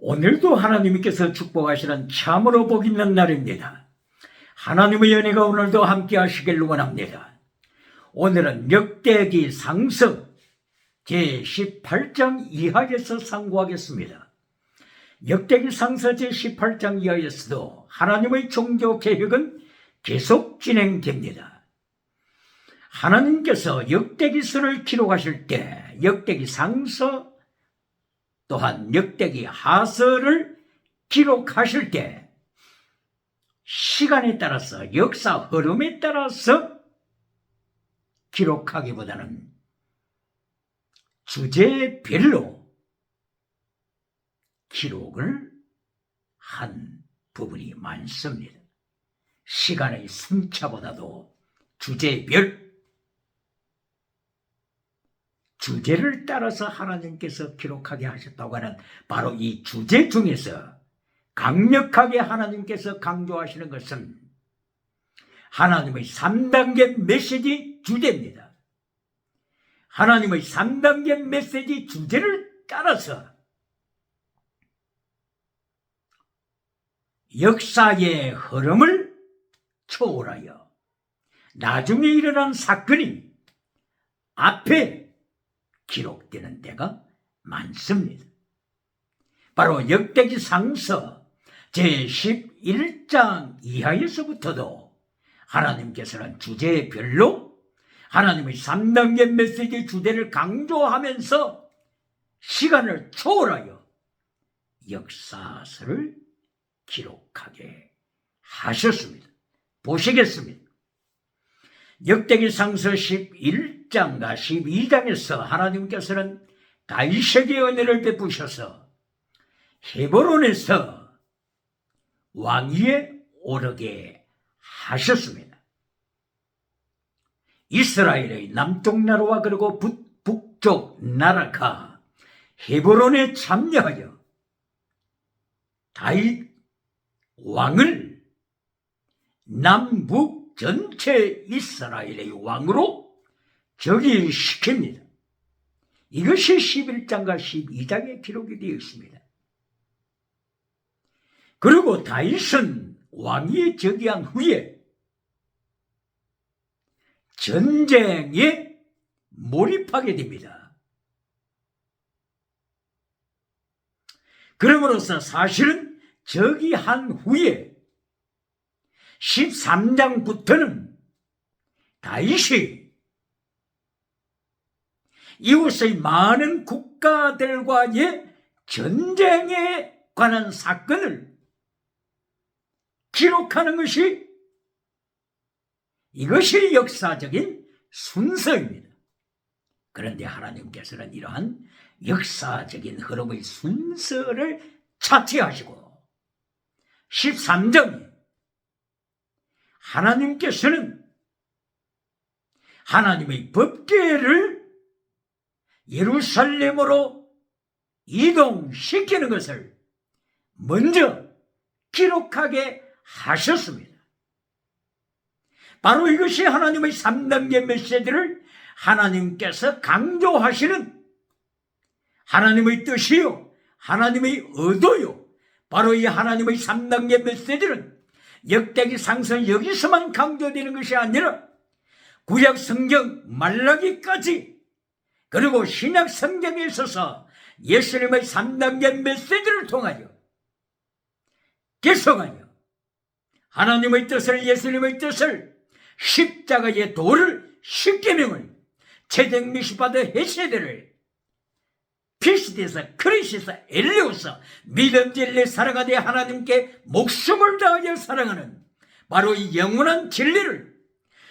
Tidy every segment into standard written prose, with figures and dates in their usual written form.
오늘도 하나님께서 축복하시는 참으로 복 있는 날입니다. 하나님의 은혜가 오늘도 함께 하시길 원합니다. 오늘은 역대기 상서 제18장 이하에서 상고하겠습니다. 역대기 상서 제18장 이하에서도 하나님의 종교 개혁은 계속 진행됩니다. 하나님께서 역대기서를 기록하실 때 역대기 상서 또한 역대기 하서를 기록하실 때 시간에 따라서 역사 흐름에 따라서 기록하기보다는 주제별로 기록을 한 부분이 많습니다. 시간의 승차보다도 주제를 따라서 하나님께서 기록하게 하셨다고 하는 바로 이 주제 중에서 강력하게 하나님께서 강조하시는 것은 하나님의 3단계 메시지 주제입니다. 하나님의 3단계 메시지 주제를 따라서 역사의 흐름을 초월하여 나중에 일어난 사건이 앞에 기록되는 데가 많습니다. 바로 역대기 상서 제11장 이하에서부터도 하나님께서는 주제별로 하나님의 3단계 메시지 주제를 강조하면서 시간을 초월하여 역사서를 기록하게 하셨습니다. 보시겠습니다. 역대기 상서 11장과 12장에서 하나님께서는 다윗에게 은혜를 베푸셔서 헤브론에서 왕위에 오르게 하셨습니다. 이스라엘의 남쪽 나라와 그리고 북쪽 나라가 헤브론에 참여하여 다윗 왕을 남북 전체 이스라엘의 왕으로 즉위시킵니다. 이것이 11장과 12장에 기록이 되어 있습니다. 그리고 다윗은 왕위에 즉위한 후에 전쟁에 몰입하게 됩니다. 그러므로서 사실은 즉위한 후에 13장부터는 다윗이 이웃의 많은 국가들과의 전쟁에 관한 사건을 기록하는 것이 이것이 역사적인 순서입니다. 그런데 하나님께서는 이러한 역사적인 흐름의 순서를 차치하시고 13장에 하나님께서는 하나님의 법궤를 예루살렘으로 이동시키는 것을 먼저 기록하게 하셨습니다. 바로 이것이 하나님의 3단계 메시지를 하나님께서 강조하시는 하나님의 뜻이요 하나님의 의도요. 바로 이 하나님의 3단계 메시지는 역대기 상서 여기서만 강조되는 것이 아니라 구약 성경 말라기까지 그리고 신약 성경에 있어서 예수님의 3단계 메시지를 통하여 계속하여 하나님의 뜻을 예수님의 뜻을 십자가의 도를 십계명을 체적 미시바드 헤세드를 피시데서 크리시스 엘리오서 믿음 진리 살아가되 하나님께 목숨을 다하여 사랑하는 바로 이 영원한 진리를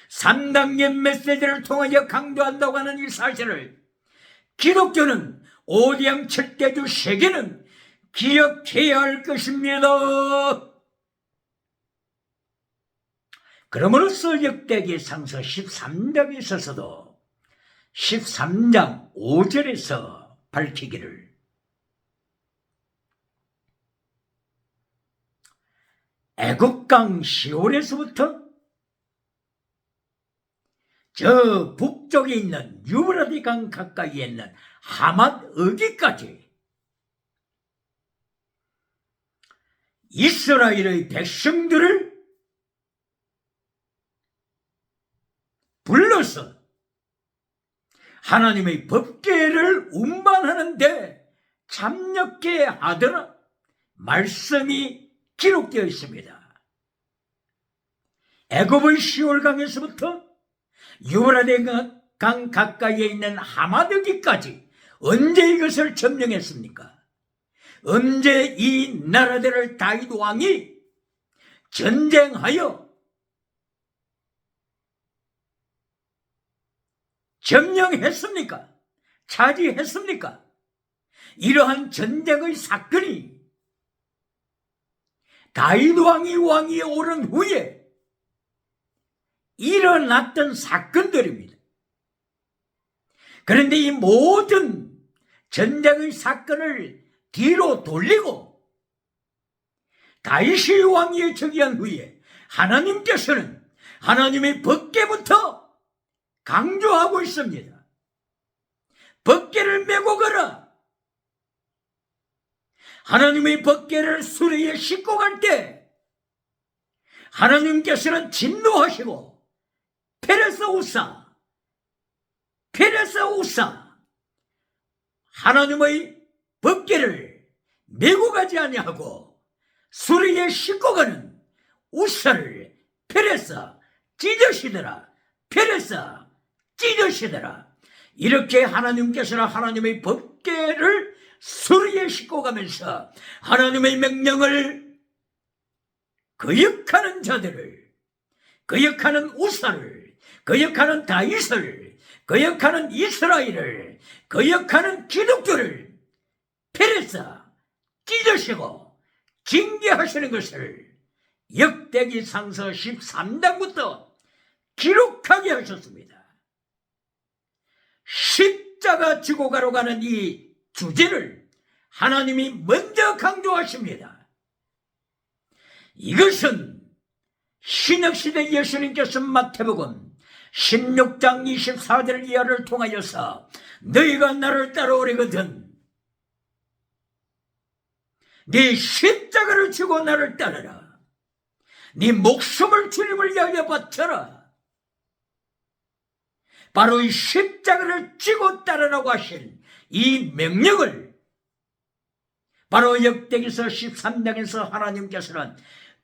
3단계 메시지를 통하여 강조한다고 하는 이 사실을 기독교는 오디양 7대주 세계는 기억해야 할 것입니다. 그러므로서 역대기 상서 13장에 있어서도 13장 5절에서 밝히기를 애국강 시올에서부터 저 북쪽에 있는 유브라디 강 가까이에 있는 하맛 어기까지 이스라엘의 백성들을 불러서 하나님의 법궤를 운반하는데 참여케 하더라 말씀이 기록되어 있습니다. 애굽의 시올강에서부터 유브라데 강 가까이에 있는 하마드기까지 언제 이것을 점령했습니까? 언제 이 나라들을 다윗 왕이 전쟁하여 점령했습니까? 차지했습니까? 이러한 전쟁의 사건이 다윗 왕이 오른 후에 일어났던 사건들입니다. 그런데 이 모든 전쟁의 사건을 뒤로 돌리고 다윗이 왕위에 즉위한 후에 하나님께서는 하나님의 법궤부터 강조하고 있습니다. 법궤를 메고 가라. 하나님의 법궤를 수레에 싣고 갈 때 하나님께서는 진노하시고 페레스 우사 하나님의 법궤를 메고 가지 아니하고 수레에 싣고 가는 우사를 페레스 찢으시더라. 이렇게 하나님께서는 하나님의 법궤를 수레에 싣고 가면서 하나님의 명령을 거역하는 자들을, 거역하는 우사를, 거역하는 다윗을, 거역하는 이스라엘을, 거역하는 기독교를 페레스 찢으시고 징계하시는 것을 역대기상서 13장부터 기록하게 하셨습니다. 십자가 지고 가러 가는 이 주제를 하나님이 먼저 강조하십니다. 이것은 신약시대 예수님께서 마태복음 16장 24절 이하를 통하여서 너희가 나를 따라오려거든 네 십자가를 지고 나를 따르라. 네 목숨을 주님을 위하여 바쳐라. 바로 이 십자가를 지고 따르라고 하신 이 명령을 바로 역대기서 13장에서 하나님께서는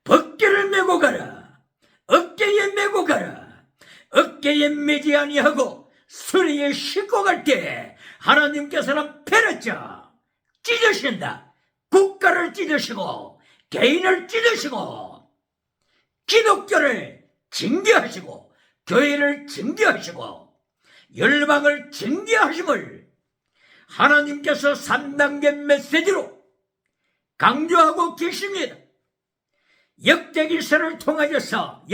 법궤를 메고 가라. 어깨에 메고 가라. 어깨에 메지 아니하고 수레에 싣고 갈 때 하나님께서는 페레스 찢으신다. 국가를 찢으시고 개인을 찢으시고 기독교를 징계하시고 교회를 징계하시고 열방을 징계하심을 하나님께서 3단계 메시지로 강조하고 계십니다. 역대기서를 통하여서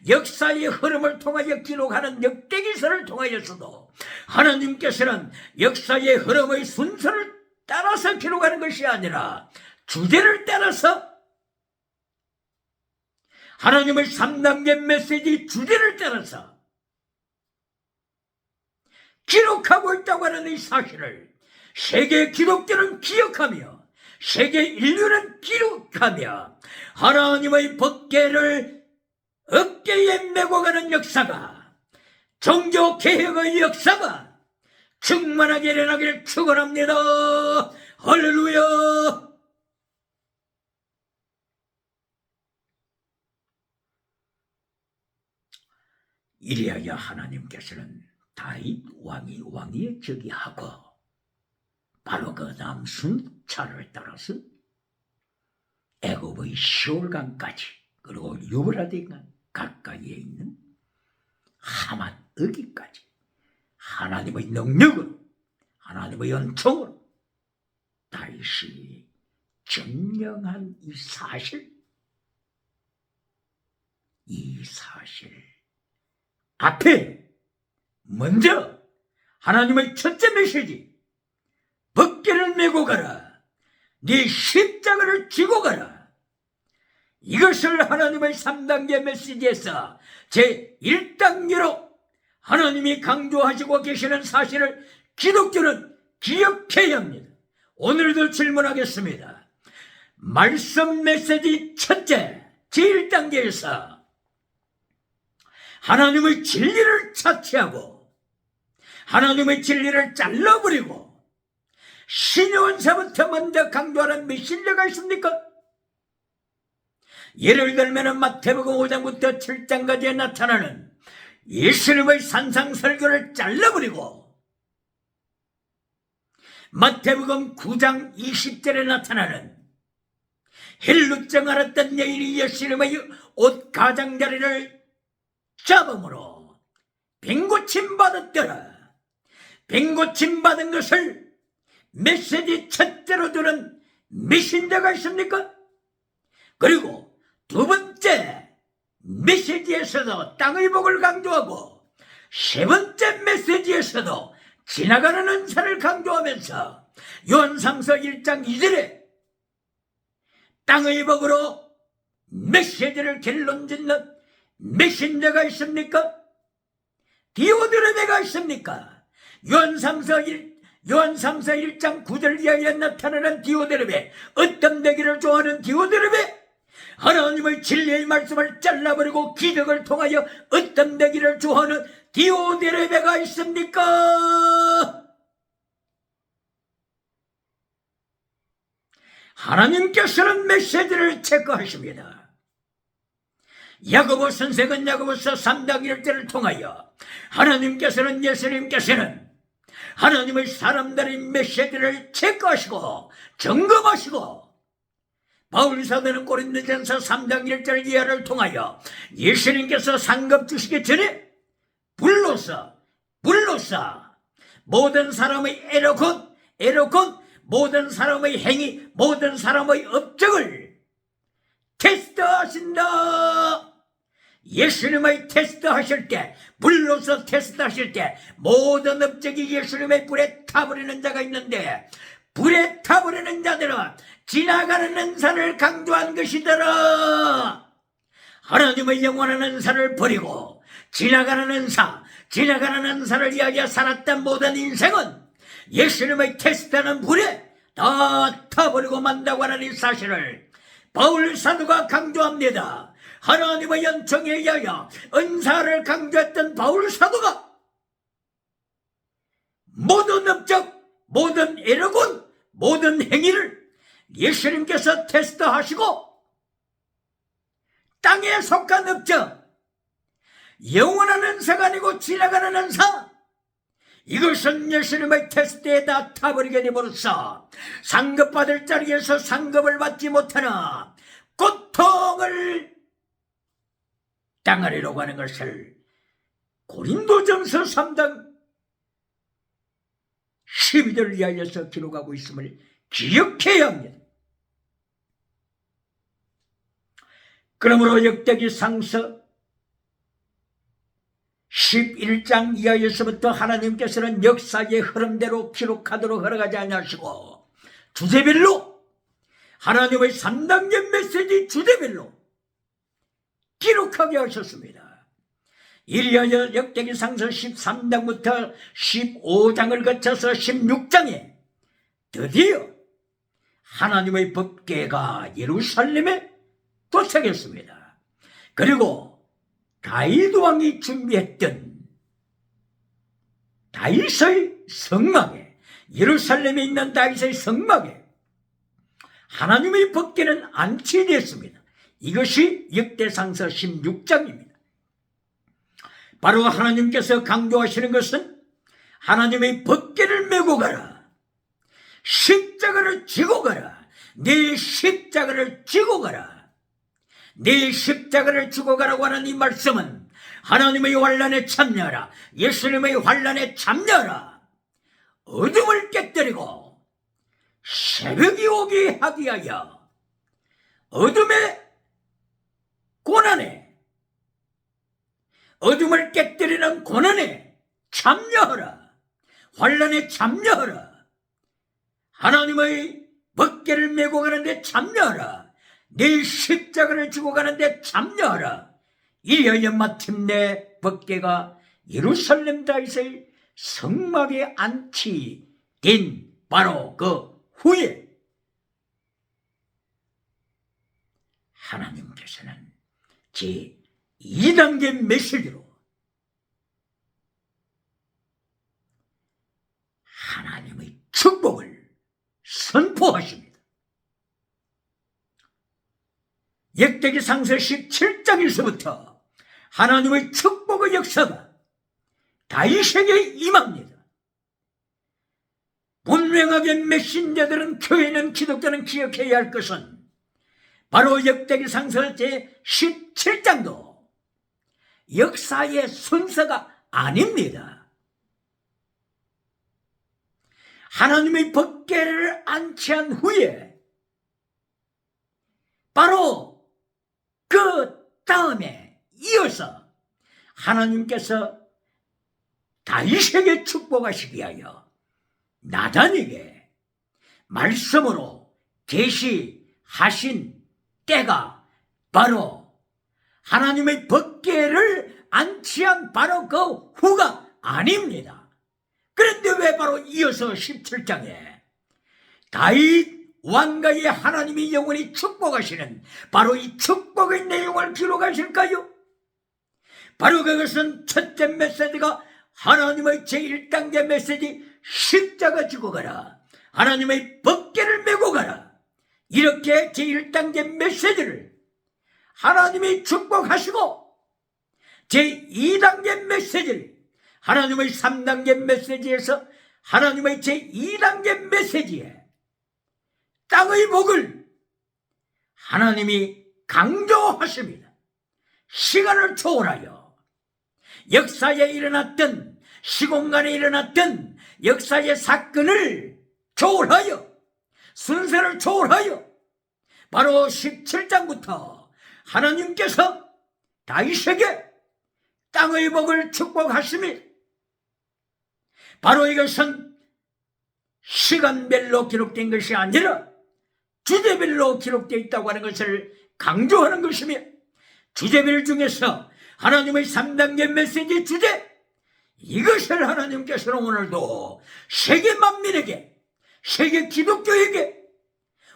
역사의 흐름을 통하여 기록하는 역대기서를 통하여서도 하나님께서는 역사의 흐름의 순서를 따라서 기록하는 것이 아니라 주제를 따라서 하나님의 3단계 메시지 주제를 따라서 기록하고 있다고 하는 이 사실을 세계 기독교는 기억하며 세계 인류는 기록하며 하나님의 법궤를 어깨에 메고 가는 역사가 종교개혁의 역사가 충만하게 일어나기를 축원합니다. 할렐루야. 이리하여 하나님께서는 다윗 왕위에 즉위하고 바로 그 남순차를 따라서 애굽의 시올강까지 그리고 유브라데강 가까이에 있는 하만 어기까지 하나님의 능력으로 하나님의 은총으로 다윗이 점령한 이 사실 앞에 먼저 하나님의 첫째 메시지 법궤를 메고 가라. 네 십자가를 지고 가라. 이것을 하나님의 3단계 메시지에서 제1단계로 하나님이 강조하시고 계시는 사실을 기독교는 기억해야 합니다. 오늘도 질문하겠습니다. 말씀 메시지 첫째, 제1단계에서 하나님의 진리를 차치하고 하나님의 진리를 잘라버리고 신요한서부터 먼저 강조하는 메시지가 있습니까? 예를 들면 마태복음 5장부터 7장까지에 나타나는 예수님의 산상설교를 잘라버리고 마태복음 9장 20절에 나타나는 헬루증 앓았던 여인이 예수님의 옷 가장자리를 잡음으로 빙고침 받았더라. 빙고침 받은 것을 메시지 첫째로 두는 메신저가 있습니까? 그리고 두 번째 메시지에서도 땅의 복을 강조하고 세 번째 메시지에서도 지나가는 은사를 강조하면서 요한상서 1장 2절에 땅의 복으로 메시지를 결론짓는 메신저가 있습니까? 디오드레베가 있습니까? 요한상서 1장 9절 이하에 나타나는 디오드레베, 어떤 되기를 좋아하는 디오드레베, 하나님의 진리의 말씀을 잘라버리고 기적을 통하여 어떤 되기를 좋아하는 디오드레베가 있습니까? 하나님께서는 메시지를 체크하십니다. 야고보 선생은 야고보서 3장 1절을 통하여 하나님께서는 예수님께서는 하나님의 사람들의 메시지를 체크하시고 점검하시고 바울 사도는 고린도전서 3장 1절 이하를 통하여 예수님께서 상급 주시기 전에 불로서 모든 사람의 에로콘 모든 사람의 행위, 모든 사람의 업적을 테스트하신다. 예수님의 테스트하실 때, 불로서 테스트하실 때 모든 업적이 예수님의 불에 타버리는 자가 있는데 불에 타버리는 자들은 지나가는 은사를 강조한 것이더라. 하나님의 영원한 은사를 버리고 지나가는 은사를 이야기해 살았던 모든 인생은 예수님의 테스트하는 불에 다 타버리고 만다고 하는 이 사실을 바울 사도가 강조합니다. 하나님의 연청에 의하여 은사를 강조했던 바울 사도가 모든 업적, 모든 에러곤, 모든 행위를 예수님께서 테스트하시고 땅에 속한 업적, 영원한 은사가 아니고 지나가는 은사, 이것은 예수님의 테스트에 다 타버리게 되므로써 상급받을 자리에서 상급을 받지 못하는 고통을 당하리라고 하는 것을 고린도전서 3장 12절 이하에서 기록하고 있음을 기억해야 합니다. 그러므로 역대기상서 11장 이하에서부터 하나님께서는 역사의 흐름대로 기록하도록 허락하지 아니하시고 주제별로 하나님의 3단계 메시지 주제별로 기록하게 하셨습니다. 이리하여 역대기상서 13장부터 15장을 거쳐서 16장에 드디어 하나님의 법궤가 예루살렘에 도착했습니다. 그리고 다윗 왕이 준비했던 다윗의 성막에, 예루살렘에 있는 다윗의 성막에 하나님의 법궤는 안치되었습니다. 이것이 역대상서 16장입니다. 바로 하나님께서 강조하시는 것은 하나님의 법궤를 메고 가라, 십자가를 지고 가라, 내 십자가를 지고 가라. 네 십자가를 지고 가라고 하는 이 말씀은 하나님의 환난에 참여하라, 예수님의 환난에 참여하라, 어둠을 깨뜨리고 새벽이 오게 하기 위하여 어둠의 고난에, 어둠을 깨뜨리는 고난에 참여하라, 환난에 참여하라, 하나님의 법궤를 메고 가는데 참여하라, 내 십자가를 지고 가는데 참여하라. 이리하여 마침내 법궤가 예루살렘 다윗의 성막에 안치된 바로 그 후에 제2단계 메시지로 하나님의 축복을 선포하십니다. 역대기상서 17장에서부터 하나님의 축복의 역사가 다윗에게 임합니다. 분명하게 메신저들은, 교회는, 기독교는 기억해야 할 것은 바로 역대기상서 제17장도 역사의 순서가 아닙니다. 하나님의 법궤를 안치한 후에 바로 그 다음에 이어서 하나님께서 다윗에게 축복하시기 위하여 나단에게 말씀으로 계시하신 때가 바로 하나님의 법궤를 안치한 바로 그 후가 아닙니다. 그런데 왜 바로 이어서 17장에 다윗 왕가의 하나님이 영원히 축복하시는 바로 이 축복의 내용을 기록하실까요? 바로 그것은 첫째 메시지가 하나님의 제1단계 메시지, 십자가 지고 가라, 하나님의 법궤를 메고 가라, 이렇게 제1단계 메시지를 하나님이 축복하시고 제2단계 메시지를 하나님의 3단계 메시지에서 하나님의 제2단계 메시지에 땅의 복을 하나님이 강조하십니다. 시간을 초월하여 역사에 일어났던, 시공간에 일어났던 역사의 사건을 초월하여, 순서를 초월하여 바로 17장부터 하나님께서 다윗에게 땅의 복을 축복하십니다. 바로 이것은 시간별로 기록된 것이 아니라 주제별로 기록되어 있다고 하는 것을 강조하는 것이며, 주제별 중에서 하나님의 3단계 메시지 주제, 이것을 하나님께서는 오늘도 세계 만민에게, 세계 기독교에게,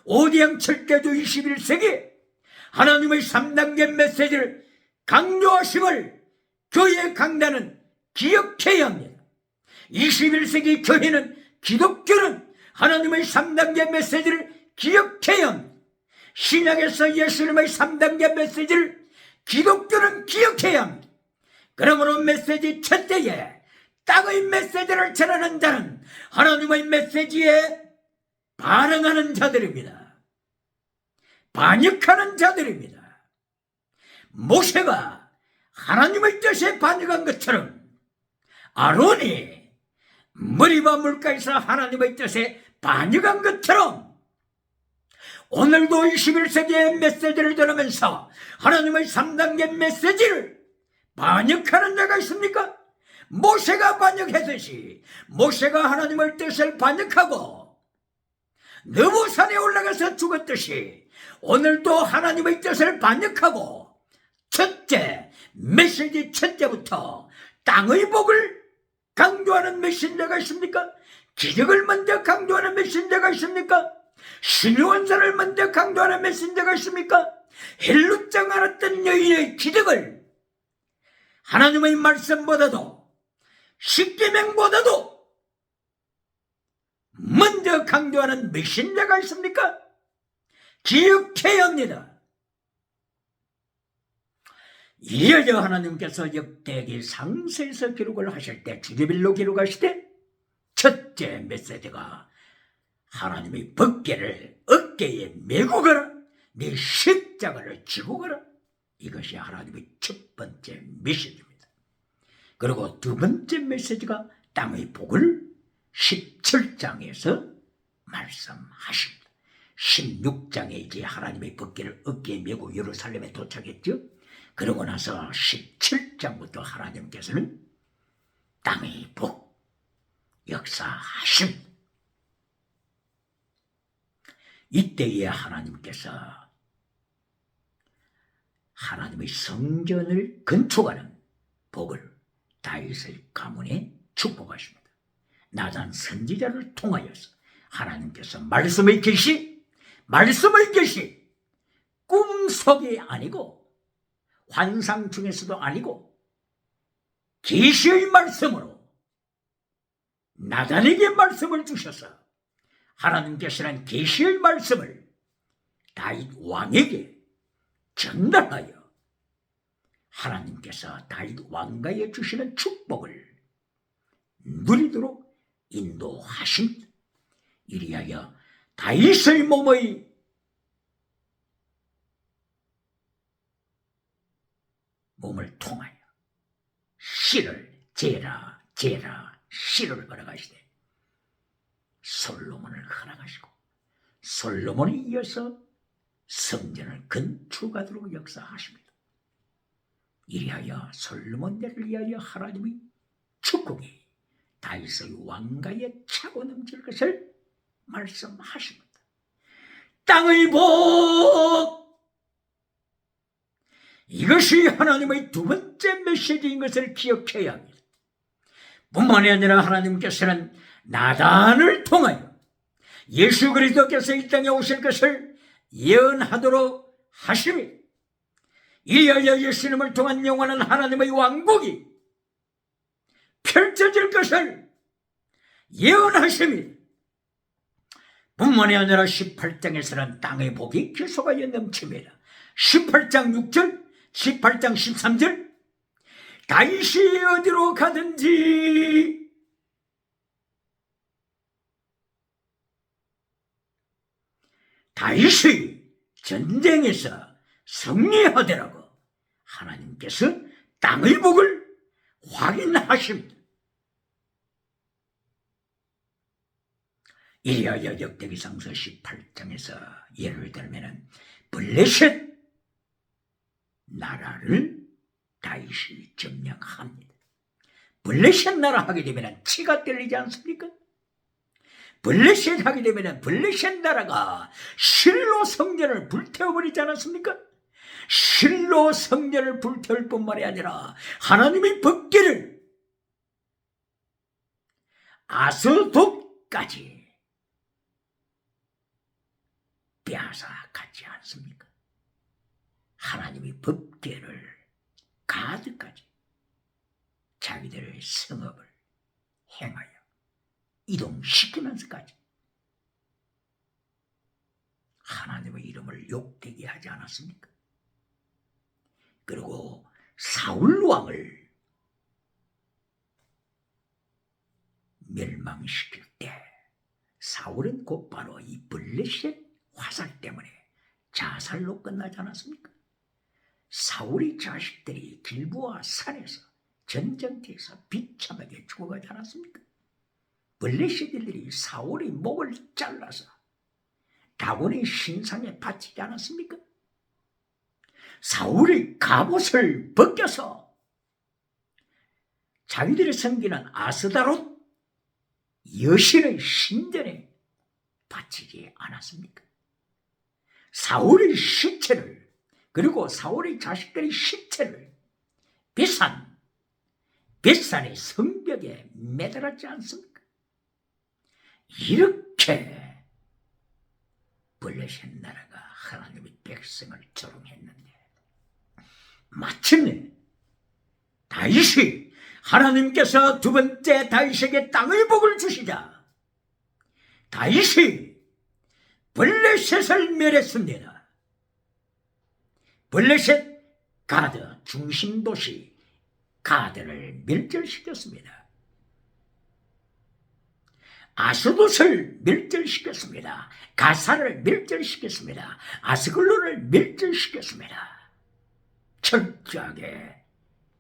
오대양 철대주 21세기 하나님의 3단계 메시지를 강조하심을 교회 강단은 기억해야 합니다. 21세기 교회는, 기독교는 하나님의 3단계 메시지를 기억해야 합니다. 신약에서 예수님의 3단계 메시지를 기독교는 기억해야 합니다. 그러므로 메시지 첫째에 땅의 메시지를 전하는 자는 하나님의 메시지에 반응하는 자들입니다. 반역하는 자들입니다. 모세가 하나님의 뜻에 반역한 것처럼 아론이 머리바 물가에서 하나님의 뜻에 반역한 것처럼 오늘도 21세기의 메시지를 전하면서 하나님의 3단계 메시지를 반역하는 자가 있습니까? 모세가 반역했듯이, 모세가 하나님의 뜻을 반역하고 느보산에 올라가서 죽었듯이 오늘도 하나님의 뜻을 반역하고 첫째, 메시지 첫째부터 땅의 복을 강조하는 메신저가 있습니까? 기적을 먼저 강조하는 메신저가 있습니까? 신유원사를 먼저 강조하는 메신저가 있습니까? 헬룻장 알았던 여인의 기적을 하나님의 말씀보다도, 십계명보다도 먼저 강조하는 메신저가 있습니까? 기억해야 합니다. 이어져 하나님께서 역대기 상세에서 기록을 하실 때, 주제별로 기록하실 때 첫째 메시지가 하나님의 법궤를 어깨에 메고 가라, 네 십자가를 지고 가라, 이것이 하나님의 첫 번째 메시지입니다. 그리고 두 번째 메시지가 땅의 복을 17장에서 말씀하십니다. 16장에 이제 하나님의 법궤를 어깨에 메고 예루살렘에 도착했죠. 그러고 나서 17장부터 하나님께서는 땅의 복 역사하십니다. 이때에 하나님께서 하나님의 성전을 건축하는 복을 다윗의 가문에 축복하십니다. 나단 선지자를 통하여서 하나님께서 말씀의 계시, 꿈속이 아니고 환상 중에서도 아니고 계시의 말씀으로 나단에게 말씀을 주셔서 하나님께서는 계시의 말씀을 다윗 왕에게 전달하여 하나님께서 다윗 왕가에 주시는 축복을 누리도록 인도하십니다. 이리하여 다윗의 몸의 몸을 통하여 씨를 제라 씨를 걸어가시되 솔로몬을 허락하시고 솔로몬에 이어서 성전을 건축하도록 역사하십니다. 이리하여 솔로몬대를 위하여 하나님의 축복이 다윗의 왕가에 차고 넘칠 것을 말씀하십니다. 땅의 복! 이것이 하나님의 두 번째 메시지인 것을 기억해야 합니다. 뿐만이 아니라 하나님께서는 나단을 통하여 예수 그리스도께서 이 땅에 오실 것을 예언하도록 하시며 이리하여 예수님을 통한 영원한 하나님의 왕국이 펼쳐질 것을 예언하십니다. 뿐만이 아니라 18장에서는 땅의 복이 계속하여 넘칩니다. 18장 6절, 18장 13절 다윗이 어디로 가든지 다윗이 전쟁에서 승리하더라고 하나님께서 땅의 복을 확인하십니다. 이리하여 역대기상서 18장에서 예를 들면 블레셋 나라를 다윗이 점령합니다. 블레셋 나라 하게 되면 치가 떨리지 않습니까? 블레셋 하게 되면 블레셋 나라가 실로 성전을 불태워버리지 않았습니까? 실로 성전을 불태울 뿐만이 아니라 하나님의 법궤를 아스돗까지 빼앗아가지 않습니까? 하나님의 법궤를 가드까지 자기들의 성읍을 행하여 이동시키면서까지 하나님의 이름을 욕되게 하지 않았습니까? 그리고 사울 왕을 멸망시킬 때 사울은 곧바로 이 블레셋 화살 때문에 자살로 끝나지 않았습니까? 사울의 자식들이 길보아 산에서 전쟁터에서 비참하게 죽어가지 않았습니까? 블레셋들이 사울의 목을 잘라서 다곤의 신상에 바치지 않았습니까? 사울의 갑옷을 벗겨서 자기들이 섬기는 아스다롯 여신의 신전에 바치지 않았습니까? 사울의 시체를 그리고 사울의 자식들의 시체를 벳산의 성벽에 매달았지 않습니까? 이렇게 블레셋 나라가 하나님의 백성을 조롱했는데 마침내 다윗이 하나님께서 두 번째 다윗에게 땅의 복을 주시자 다윗이 블레셋을 멸했습니다. 블레셋 가드 중심 도시 가드를 멸절시켰습니다. 아스돗을 멸절시켰습니다. 가사를 멸절시켰습니다. 아스글론을 멸절시켰습니다. 철저하게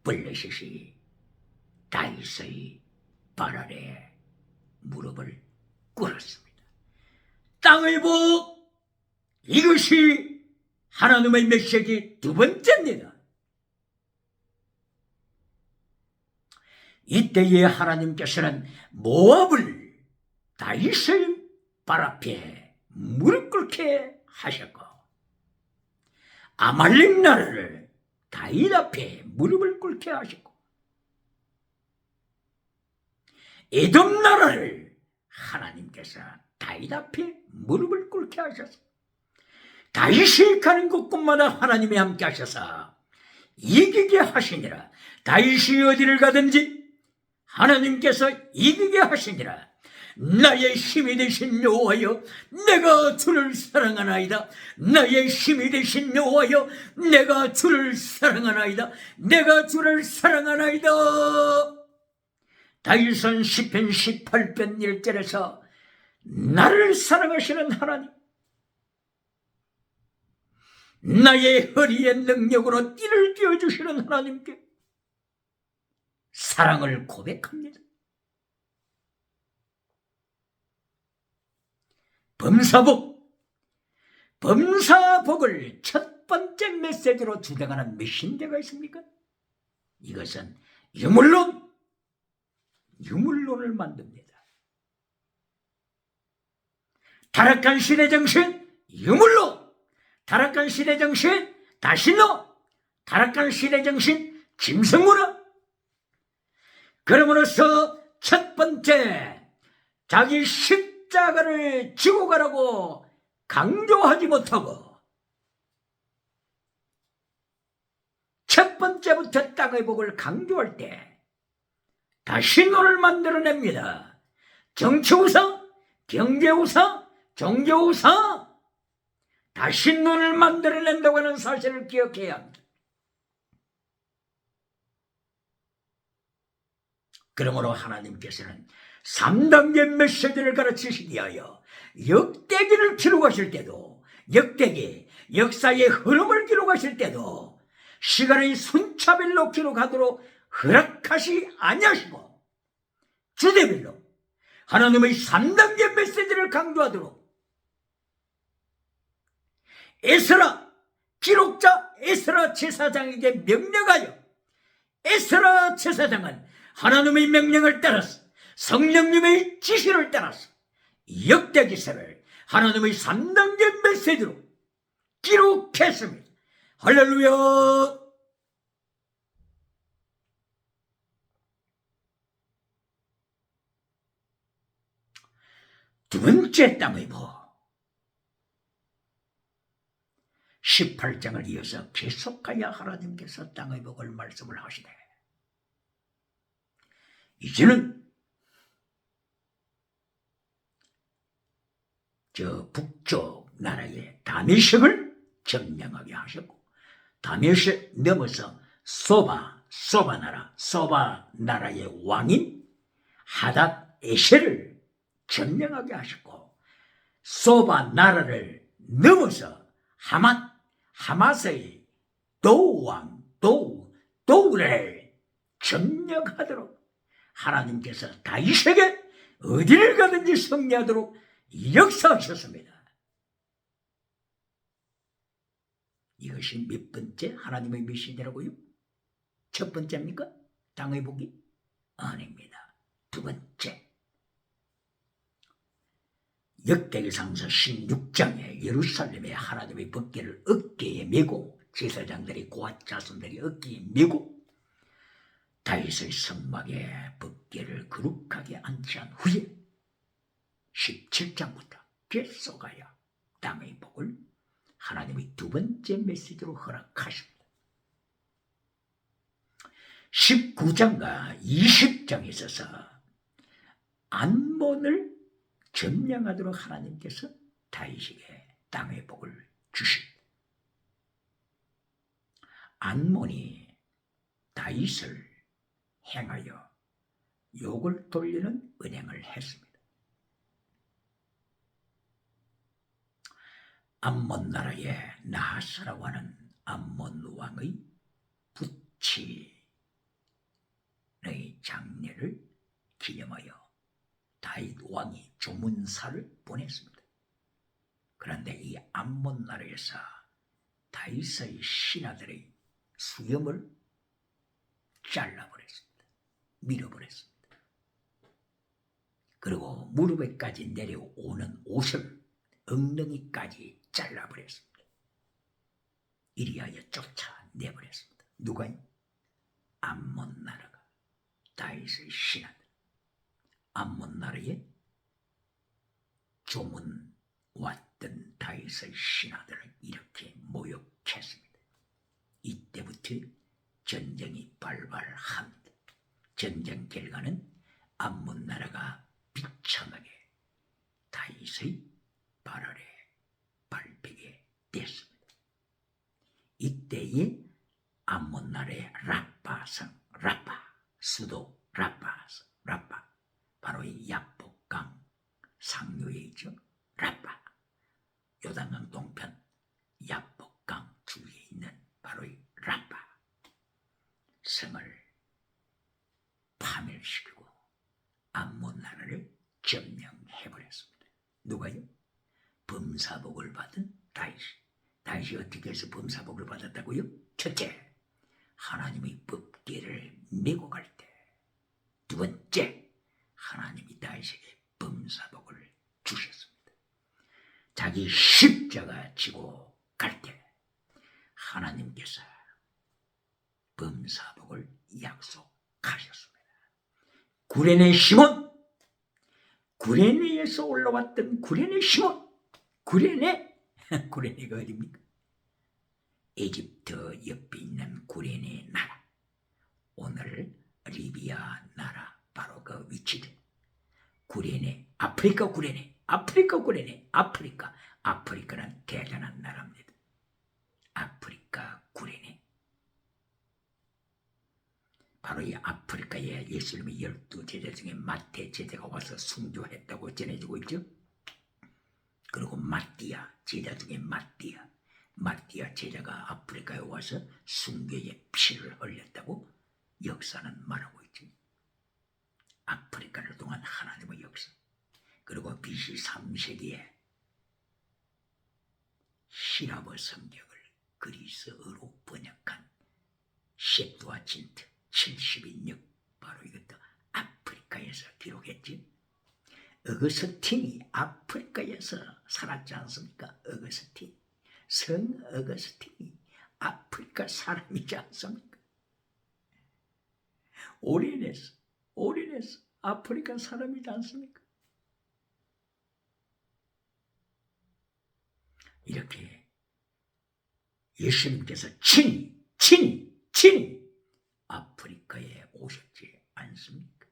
블레셋이 다윗의 발 아래 무릎을 꿇었습니다. 땅의 복, 이것이 하나님의 메시지 두 번째입니다. 이때에 하나님께서는 모압을 다윗의 발 앞에 무릎 꿇게 하셨고 아말렉 나라를 다윗 앞에 무릎을 꿇게 하셨고 에돔 나라를 하나님께서 다윗 앞에 무릎을 꿇게 하셔서 다윗이 가는 곳곳마다 하나님이 함께 하셔서 이기게 하시니라. 다윗이 어디를 가든지 하나님께서 이기게 하시니라. 나의 힘이 되신 여호와여, 내가 주를 사랑하나이다. 나의 힘이 되신 여호와여, 내가 주를 사랑하나이다. 내가 주를 사랑하나이다. 다윗은 시편 18편 1절에서 나를 사랑하시는 하나님, 나의 허리에 능력으로 띠를 띄워주시는 하나님께 사랑을 고백합니다. 범사복을 첫 번째 메시지로 주장하는 몇신데가 있습니까? 이것은 유물론을 만듭니다. 타락한 시대 정신, 유물론. 타락한 시대 정신, 다신론. 타락한 시대 정신, 짐승문화. 그러므로서 첫 번째, 자기 십자가를 지고 가라고 강조하지 못하고 첫 번째부터 땅의 복을 강조할 때 다신론을 만들어냅니다. 정치우상, 경제우상, 종교우상, 다신론을 만들어낸다고 하는 사실을 기억해야 합니다. 그러므로 하나님께서는 3단계 메시지를 가르치시기 위하여 역대기를 기록하실 때도, 역대기, 역사의 흐름을 기록하실 때도 시간의 순차별로 기록하도록 허락하시 아니하시고 주제별로 하나님의 3단계 메시지를 강조하도록 에스라, 기록자 에스라 제사장에게 명령하여 에스라 제사장은 하나님의 명령을 따라서 성령님의 지시를 따라서 역대기서를 하나님의 3단계 메시지로 기록했습니다. 할렐루야. 두 번째 땅의 복, 18장을 이어서 계속하여 하나님께서 땅의 복을 말씀을 하시되 이제는 저 북쪽 나라의 다메섹을 점령하게 하셨고, 다메섹 넘어서 소바 나라의 왕인 하닷 에셀을 점령하게 하셨고, 소바 나라를 넘어서 하맛의 도우를 점령하도록 하나님께서 다윗에게 어디를 가든지 승리하도록 역사하셨습니다. 이것이 몇 번째 하나님의 메시지라고요? 첫 번째입니까? 땅의 복이? 아닙니다. 두 번째. 역대기상서 16장에 예루살렘에 하나님의 법궤를 어깨에 메고 제사장들이 고앗 자손들이 어깨에 메고 다윗의 성막에 법궤를 거룩하게 안치한 후에 17장부터 계속하여 땅의 복을 하나님의 두 번째 메시지로 허락하십니다. 19장과 20장에 있어서 안몬을 점령하도록 하나님께서 다윗에게 땅의 복을 주십니다. 안몬이 다윗을 행하여 욕을 돌리는 은행을 했습니다. 암몬 나라의 나하스라고 하는 암몬 왕의 부친의 장례를 기념하여 다윗 왕이 조문사를 보냈습니다. 그런데 이 암몬 나라에서 다윗의 신하들의 수염을 잘라버렸습니다. 밀어버렸습니다. 그리고 무릎에까지 내려오는 옷을 엉덩이까지 잘라버렸습니다. 이리하여 쫓아내버렸습니다. 누가요? 암몬 나라가 다윗의 신하들, 암몬 나라에 조문 왔던 다윗의 신하들을 이렇게 모욕했습니다. 이때부터 전쟁이 발발합니다. 전쟁 결과는 암몬 나라가 비참하게 다윗의 발 아래 밟히게 됐습니다. 이때에 암몬 나라의 라빠성, 수도 라빠, 바로 이 야복강 상류에 있죠. 라빠, 요단강 동편 야복강 주위에 있는 바로 이 라빠 성을 파멸시키고 암몬 나라를 점령해버렸습니다. 누가요? 범사복을 받은 다윗이 어떻게 해서 범사복을 받았다고요? 첫째, 하나님의 법궤를 메고 갈 때. 두 번째, 하나님이 다윗에게 범사복을 주셨습니다. 자기 십자가 지고 갈 때 하나님께서 범사복을 약속하셨습니다. 구레네 시몬, 구레네에서 올라왔던 구레네 시몬, 구레네가 어디입니까? 에집트 옆에 있는 구레네 나라, 오늘 리비아 나라 바로 그 위치들. 구레네, 아프리카는 대단한 나라입니다. 아프리카 구레네. 바로 이 아프리카에 예수님의 12제자 중에 마태 제자가 와서 순교했다고 전해지고 있죠. 그리고 마띠아 제자 중에 마띠아 제자가 아프리카에 와서 순교의 피를 흘렸다고 역사는 말하고 있죠. 아프리카를 통한 하나님의 역사. 그리고 BC 3세기에 시라버 성경을 그리스어로 번역한 셉투아진트 70인역, 바로 이것도 아프리카에서 기록했지. 어거스틴이 아프리카에서 살았지 않습니까? 성 어거스틴이 아프리카 사람이지 않습니까? 올인해서 아프리카 사람이지 않습니까? 이렇게 예수님께서 친히 아프리카에 오셨지 않습니까?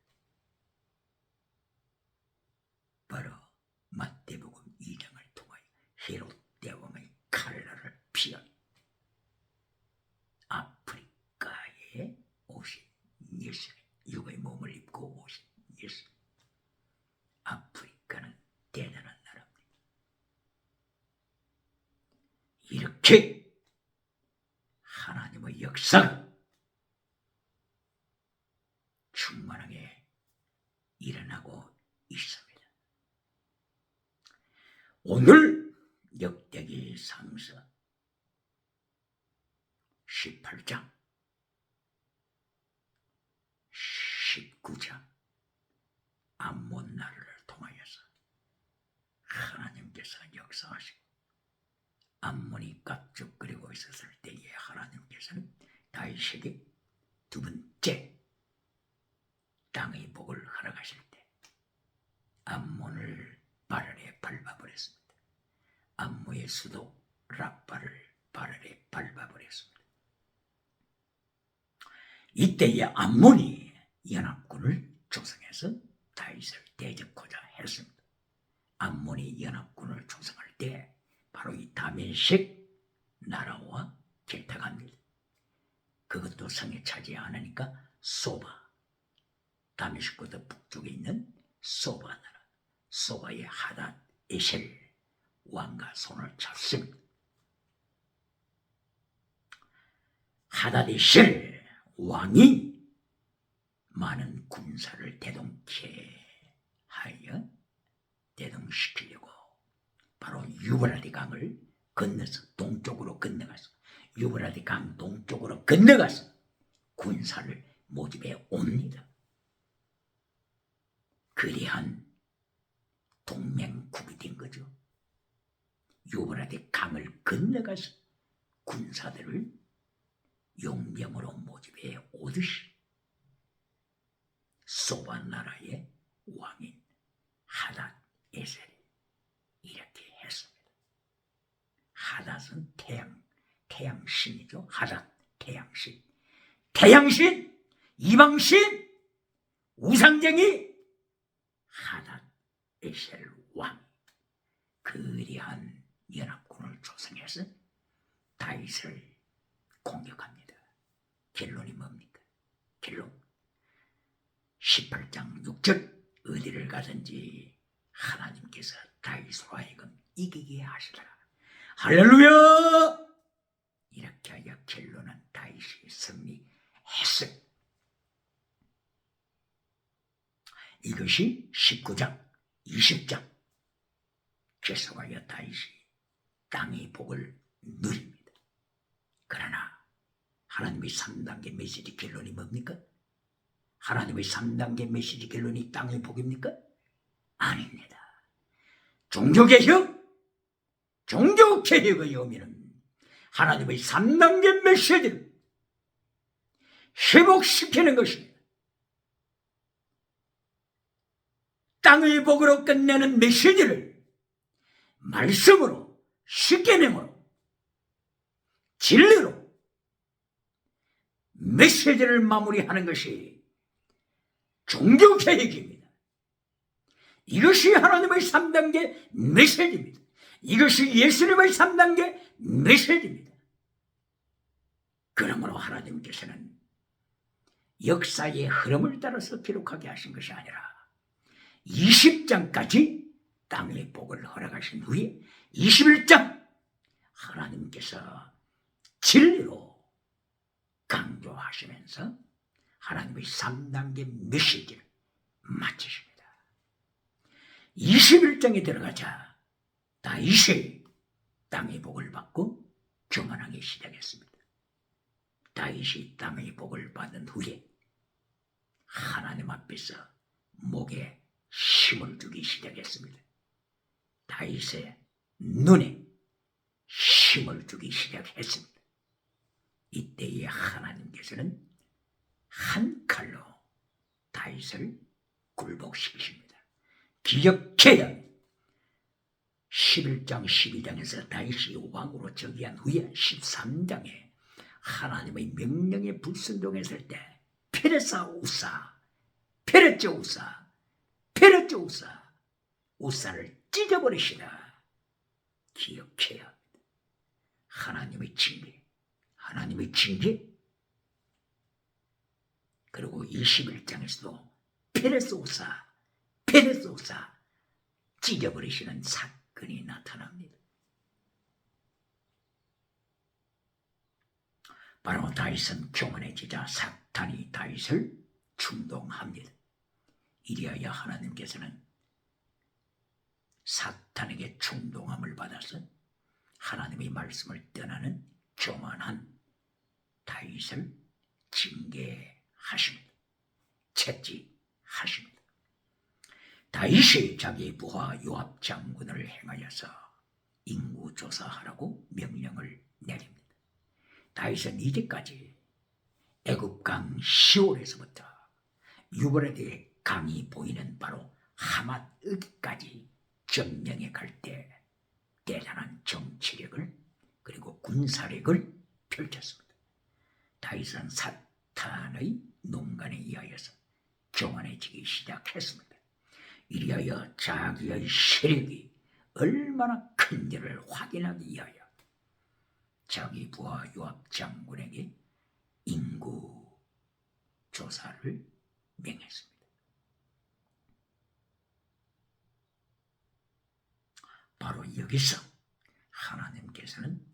바로 마태복음 2장을 통하여 헤롯 대왕의 칼날을 피한 아프리카에 오신 예수님, 육의 몸을 입고 오신 예수님. 아프리카는 대단한 나라입니다. 이렇게 하나님의 역사가 충만하게 일어나고 있습니다. 오늘 역대기 상서 18장 19장 암몬 나라를 통하여서 하나님께서 역사하시고 암몬이 깝죽거리고 있었을 때에 하나님께서는 다윗에게 두 번째 땅의 복을 허락하실 때 암몬을 발 아래 밟아버렸습니다. 암몬의 수도 라빠를 발 아래 밟아버렸습니다. 이때에 암몬이 연합군을 조성해서 다윗을 대적하자 했습니다. 암몬이 연합군을 조성할 때 바로 이 다메섹 나라와 결탁합니다. 그것도 성에 차지 않으니까 소바, 다메섹보다 북쪽에 있는 소바 나라, 소바의 하닷 에셀 왕과 손을 잡습니다. 하닷 에셀 왕이 많은 군사를 대동시키려고 바로 유브라데 강을 건너서 동쪽으로 건너가서 유브라데 강 동쪽으로 건너가서 군사를 모집해 옵니다. 그리한 동맹국이 된 거죠. 유브라데 강을 건너가서 군사들을 용병으로 모집해 오듯이 소바 나라의 왕인 하닷 에셀이 이렇게 했습니다. 하닷은 태양신이죠. 하닷 태양신. 태양신, 이방신, 우상쟁이 하닷 에셀 왕 그리한 연합군을 조성해서 다윗을 공격합니다. 결론이 뭡니까? 결론 18장 6절 어디를 가든지 하나님께서 다윗으로 하여금 이기게 하시라. 할렐루야! 이렇게 하여 결론은 다윗이 승리했어요. 이것이 19장 20장 계속하여 다윗이 땅의 복을 누립니다. 그러나 하나님의 3단계 메시지 결론이 뭡니까? 하나님의 3단계 메시지 결론이 땅의 복입니까? 아닙니다. 종교개혁의 의미는 하나님의 3단계 메시지를 회복시키는 것입니다. 땅의 복으로 끝내는 메시지를 말씀으로, 십계명으로, 진리로 메시지를 마무리하는 것이 종교개혁입니다. 이것이 하나님의 3단계 메시지입니다. 이것이 예수님의 3단계 메시지입니다. 그러므로 하나님께서는 역사의 흐름을 따라서 기록하게 하신 것이 아니라 20장까지 땅의 복을 허락하신 후에 21장 하나님께서 진리로 강조하시면서 하나님의 3단계 메시지를 마치십니다. 21장에 들어가자 다윗이 땅의 복을 받고 교만하기 시작했습니다. 다윗이 땅의 복을 받은 후에 하나님 앞에서 목에 힘을 주기 시작했습니다. 다윗의 눈에 힘을 주기 시작했습니다. 이때에 하나님께서는 한 칼로 다윗을 굴복시키십니다. 기억해야 11장 12장에서 다윗이 왕으로 즉위한 후에 13장에 하나님의 명령에 불순종했을 때 페레스 우사를 찢어버리시라. 기억해야 합니다. 하나님의 징계 그리고 21장에서도 페레스 우사 찢어버리시는 사건이 나타납니다. 바로 다윗은 교만해지자 사탄이 다윗을 충동합니다. 이리하여 하나님께서는 사탄에게 충동함을 받아서 하나님의 말씀을 떠나는 교만한 다윗을 징계하십니다. 채찍하십니다. 다윗이 자기 부하 요압 장군을 행하여서 인구 조사하라고 명령을 내립니다. 다윗은 이제까지 애굽강 시올에서부터 유브라데 강이 보이는 바로 하맛까지 점령해 갈 때 대단한 정치력을 그리고 군사력을 펼쳤습니다. 다윗은 사탄의 농간에 의하여서 교만해지기 시작했습니다. 이리하여 자기의 세력이 얼마나 큰지를 확인하기 위하여 자기 부하 요압 장군에게 인구 조사를 명했습니다. 바로 여기서 하나님께서는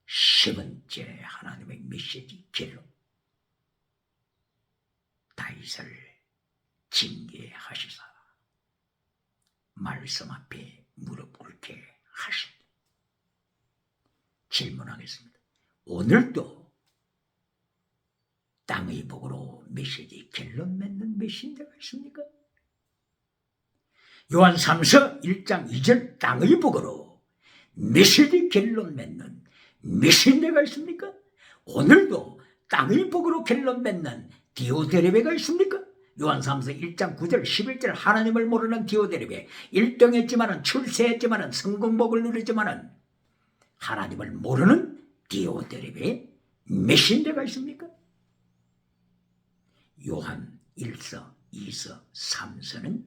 세 번째 하나님의 메시지 결론, 다윗을 징계하시사 말씀 앞에 무릎 꿇게 하십니다. 질문하겠습니다. 오늘도 땅의 복으로 메시지 결론 맺는 메신저가 있습니까? 요한 3서 1장 2절 땅의 복으로 메시지 결론 맺는 메신저가 있습니까? 오늘도 땅의 복으로 결론 맺는 디오데레베가 있습니까? 요한 3서 1장 9절 11절 하나님을 모르는 디오데레베 1등했지만은 출세했지만은 성공복을 누렸지만은 하나님을 모르는 디오데레베 메신저가 있습니까? 요한 1서, 2서, 3서는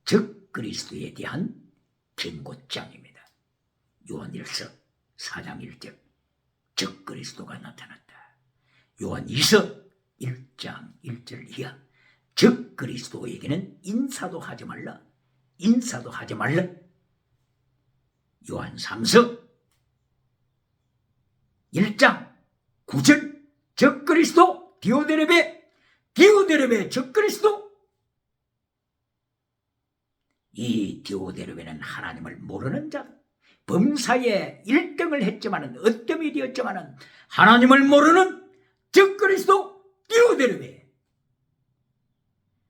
적 그리스도에 대한 경고장입니다. 요한 1서 4장 1절 적 그리스도가 나타났다. 요한 2서 1장 1절 이하 적 그리스도에게는 인사도 하지 말라. 인사도 하지 말라. 요한 3서 1장 9절 적 그리스도 디오데르베 적 그리스도. 이 디오데르베는 하나님을 모르는 자다. 범사에 1등을 했지만은 어뜸이 되었지만은 하나님을 모르는 적 그리스도 디오데르베.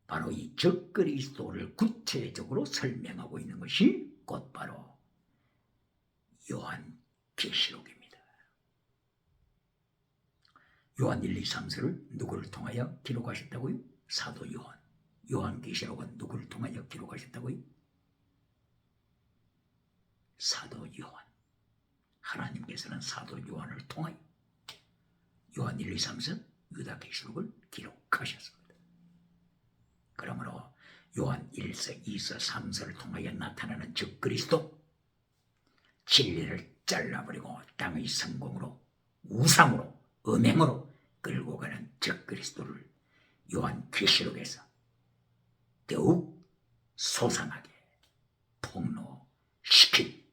바로 이 적 그리스도를 구체적으로 설명하고 있는 것이 곧바로 요한 계시록입니다. 요한 1, 2, 3서를 누구를 통하여 기록하셨다고요? 사도 요한. 요한 계시록은 누구를 통하여 기록하셨다고요? 사도 요한. 하나님께서는 사도 요한을 통하여 요한 1, 2, 3서 유다 계시록을 기록하셨습니다. 그러므로 요한 1서, 2서, 3서를 통하여 나타나는 적 그리스도, 진리를 잘라버리고 땅의 성공으로, 우상으로, 음행으로 끌고 가는 적 그리스도를 요한 계시록에서 더욱 소상하게 폭로시킨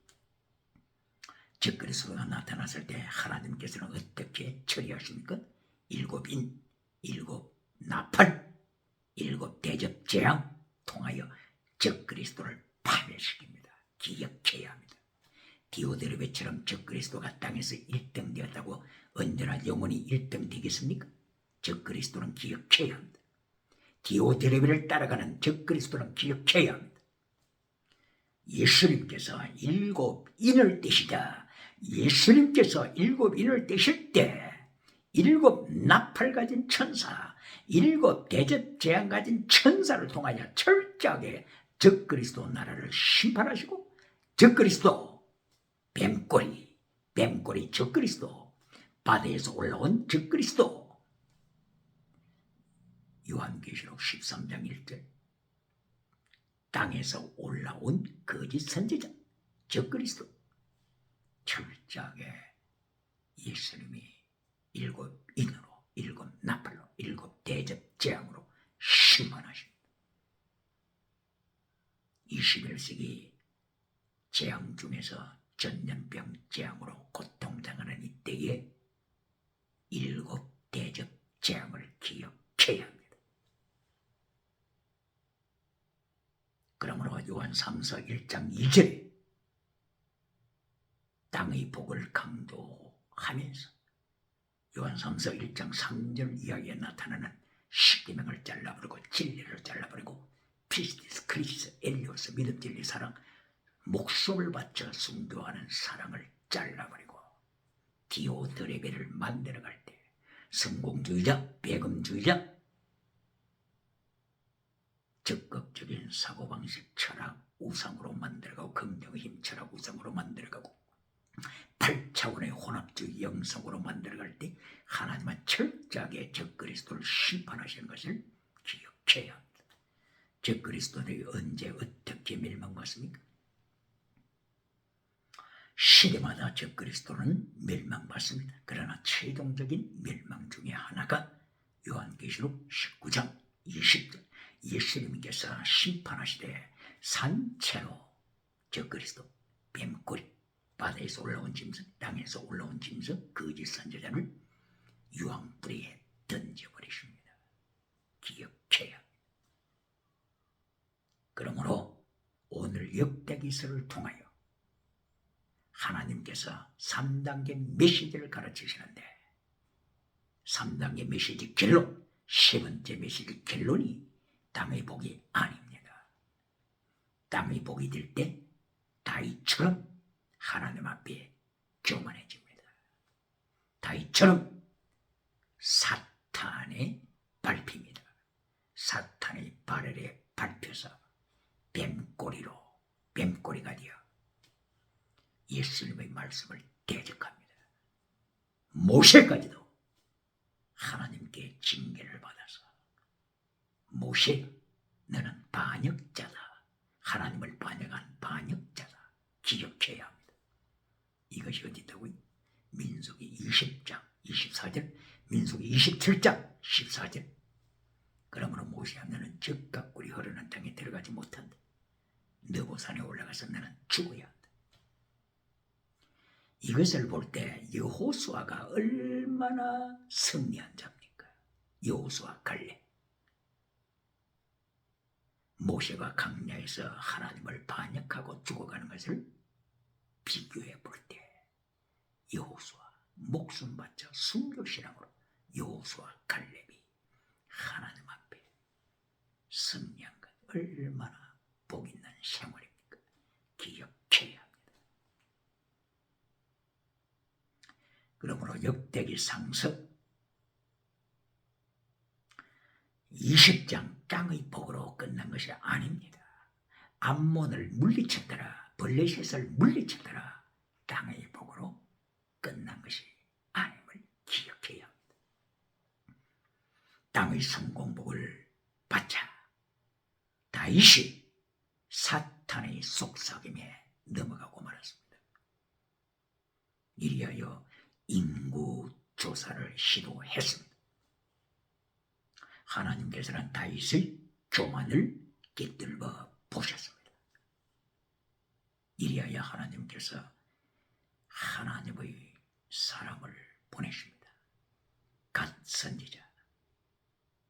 적 그리스도가 나타났을 때 하나님께서는 어떻게 처리하십니까? 7인, 7 나팔, 7 대접 재앙 통하여 적 그리스도를 파멸시킵니다. 기억해야 합니다. 디오데르베처럼 적 그리스도가 땅에서 1등 되었다고 언제나 영원히 1등 되겠습니까? 적 그리스도는 기억해야 합니다. 디오데르베를 따라가는 적 그리스도는 기억해야 합니다. 예수님께서 7인을 떼시다. 예수님께서 7인을 떼실 때 7 나팔 가진 천사, 7 대접 재앙 가진 천사를 통하여 철저하게 적 그리스도 나라를 심판하시고 적 그리스도 뱀꼬리 적 그리스도 바다에서 올라온 적 그리스도 요한계시록 13장 1절 땅에서 올라온 거짓 선지자 적 그리스도 철저하게 예수님이 7인으로 7 나팔로 7 대접 재앙으로 심판하십니다. 21세기 재앙 중에서 전염병 재앙으로 고통당하는 이때에 7 대접 재앙을 기억해야 합니다. 그러므로 요한 3서 1장 2절에 땅의 복을 강조하면서 요한 3서 1장 3절 이하에 나타나는 십계명을 잘라버리고 진리를 잘라버리고 피스티스, 크리스, 엘리오스, 믿음, 진리, 사랑, 목숨을 바쳐 순교하는 사랑을 잘라버리고 디오드레베를 만들어갈 때 성공주의자, 배금주의자, 적극적인 사고방식, 철학, 우상으로 만들어가고 긍정의 힘, 철학, 우상으로 만들어가고 8차원의 혼합주의 영성으로 만들어갈 때 하나님은 철저하게 적그리스도를 심판하시는 것을 기억해야 합니다. 적그리스도들이 언제 어떻게 멸망받습니까? 시대마다 적그리스도는 멸망받습니다. 그러나 최종적인 멸망 중에 하나가 요한계시록 19장 20절 예수님께서 심판하시되 산채로 적그리스도, 뱀꼬리, 바다에서 올라온 짐승, 땅에서 올라온 짐승, 거짓 선지자를 유황불에 던져버리십니다. 기억해야 합니다. 그러므로 오늘 역대기서를 통하여 하나님께서 3단계 메시지를 가르치시는데 3단계 메시지 결론, 세 번째 메시지 결론이 땅의 복이 아닙니다. 땅의 복이 될 때 다윗처럼 하나님 앞에 교만해집니다. 다윗처럼 사탄의 밟힙니다. 사탄의 발을에 밟혀서 뱀꼬리가 되어 예수님의 말씀을 대적합니다. 모세까지도 하나님께 징계를 받아서 모세, 너는 반역자다. 하나님을 반역한 반역자다. 기억해야 합니다. 이것이 어디 있다고요? 민수기 20장 24절, 민수기 27장 14절. 그러므로 모세야, 너는 적과 꿀이 흐르는 땅에 들어가지 못한다. 느보산에 올라가서 너는 죽어야 한다. 이것을 볼 때 여호수아가 얼마나 승리한 자입니까? 여호수아 갈렙. 모세가 광야에서 하나님을 반역하고 죽어가는 것을 비교해 볼 때 여호수아 목숨 바쳐 순교신앙으로 여호수아 갈렙이 하나님 앞에 승리한 것 얼마나 복 있는 생활입니까? 기억해야 합니다. 그러므로 역대기상서 20장 땅의 복으로 끝난 것이 아닙니다. 암몬을 물리쳤더라, 블레셋을 물리쳤더라, 땅의 복으로 끝난 것이 아님을 기억해야 합니다. 땅의 성공복을 받자 다윗이 사탄의 속삭임에 넘어가고 말았습니다. 이리하여 인구 조사를 시도했습니다. 하나님께서는 다윗의 교만을 깃들어 보셨습니다. 이리하여 하나님께서 하나님의 사람을 보내십니다. 갓 선지자,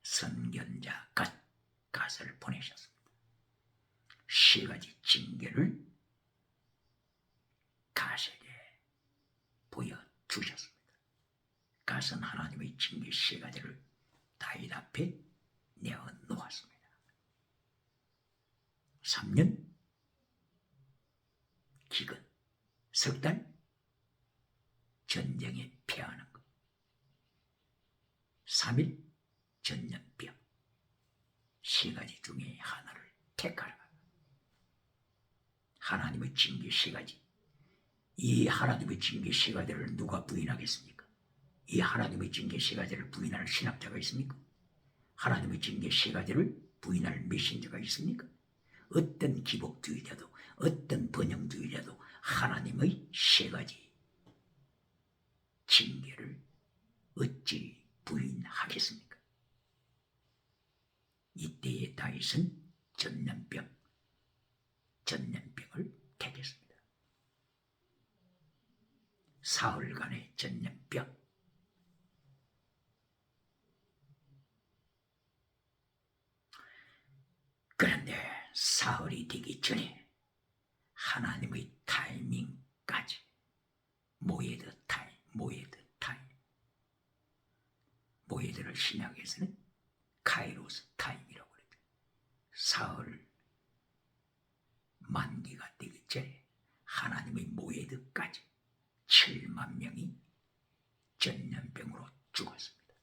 선견자 갓을 보내셨습니다. 10가지 징계를 갓에게 보여주셨습니다. 갓은 하나님의 징계 10가지를 다윗 앞에 내어놓았습니다. 3년 기근, 석 달 전쟁에 패하는 것, 3일 전염병, 10가지 중에 하나를 택하라. 하나님의 징계 10가지. 이 하나님의 징계 10가지를 누가 부인하겠습니까? 이 하나님의 징계 10가지를 부인할 신학자가 있습니까? 하나님의 징계 10가지를 부인할 메신저가 있습니까? 어떤 기복주의자도 어떤 번영주의자도 하나님의 10가지 징계를 어찌 부인하겠습니까? 이때의 다윗은 전염병을 택했습니다. 사흘간의 전염병. 그런데 사흘이 되기 전에 하나님의 타이밍까지 모에드 타임, 모에드를 신약에서는 카이로스 타임이라고 그러죠. 사흘 만기가 되기 전에 하나님의 모에드까지 7만 명이 전염병으로 죽었습니다.